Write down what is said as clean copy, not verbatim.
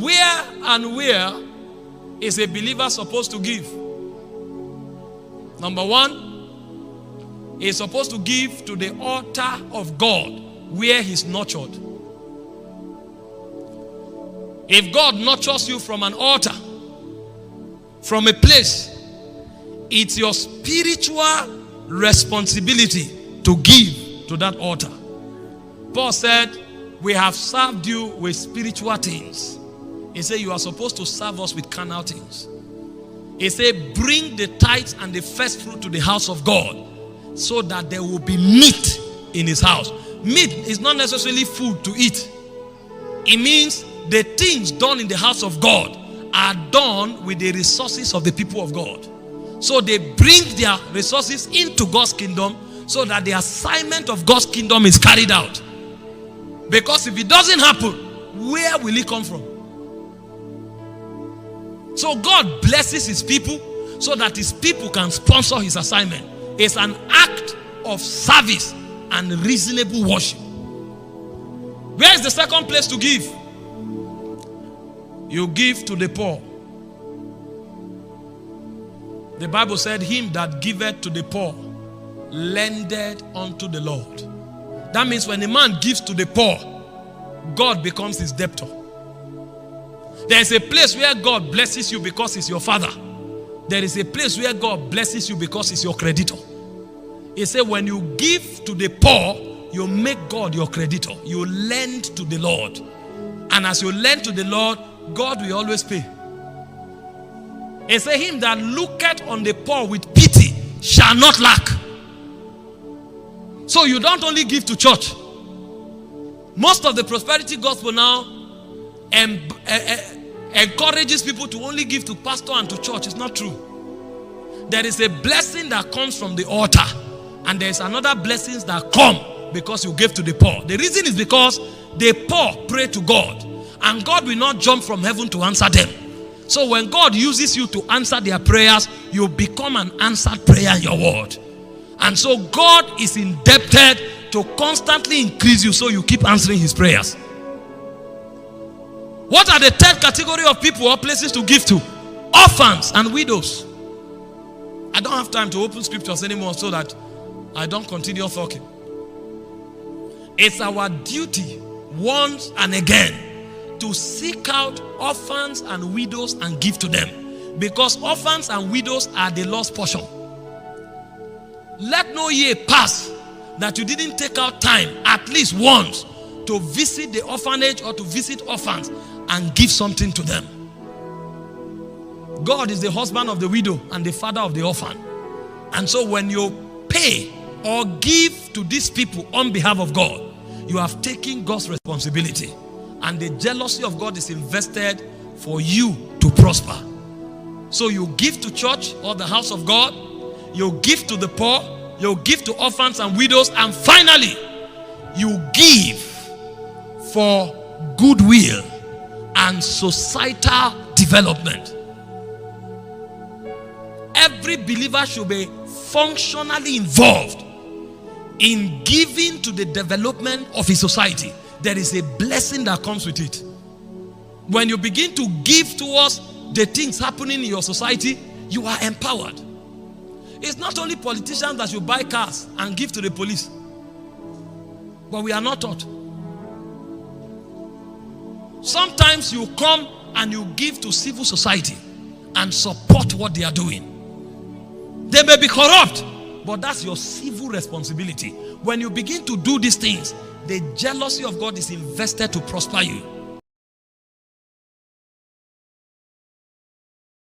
Where is a believer supposed to give? Number one, he is supposed to give to the altar of God where he's nurtured. If God nurtures you from an altar, from a place, it's your spiritual responsibility to give to that altar. Paul said, we have served you with spiritual things. He said, you are supposed to serve us with carnal things. He said, bring the tithes and the first fruit to the house of God so that there will be meat in his house. Meat is not necessarily food to eat. It means the things done in the house of God are done with the resources of the people of God. So they bring their resources into God's kingdom so that the assignment of God's kingdom is carried out. Because if it doesn't happen, where will it come from? So God blesses his people so that his people can sponsor his assignment. It's an act of service and reasonable worship. Where is the second place to give? You give to the poor. The Bible said, him that giveth to the poor lendeth unto the Lord. That means when a man gives to the poor, God becomes his debtor. There is a place where God blesses you because he's your father. There is a place where God blesses you because he's your creditor. He said when you give to the poor, you make God your creditor. You lend to the Lord. And as you lend to the Lord, God will always pay. He said, him that looketh on the poor with pity shall not lack. So you don't only give to church. Most of the prosperity gospel now encourages people to only give to pastor and to church. It's not true. There is a blessing that comes from the altar, and there is another blessings that come because you gave to the poor. The reason is because the poor pray to God, and God will not jump from heaven to answer them. So when God uses you to answer their prayers, you become an answered prayer in your word. And so God is indebted to constantly increase you so you keep answering his prayers. What are the third category of people or places to give to? Orphans and widows. I don't have time to open scriptures anymore so that I don't continue talking. It's our duty once and again to seek out orphans and widows and give to them. Because orphans and widows are the lost portion. Let no year pass that you didn't take out time at least once to visit the orphanage or to visit orphans and give something to them. God is the husband of the widow and the father of the orphan. And so when you pay or give to these people on behalf of God, you have taken God's responsibility. And the jealousy of God is invested for you to prosper. So you give to church or the house of God, you give to the poor, you give to orphans and widows, and finally, you give for goodwill and societal development. Every believer should be functionally involved in giving to the development of his society. There is a blessing that comes with it. When you begin to give towards the things happening in your society, you are empowered. It's not only politicians that should buy cars and give to the police. But we are not taught. Sometimes you come and you give to civil society and support what they are doing. They may be corrupt, but that's your civil responsibility. When you begin to do these things, the jealousy of God is invested to prosper you.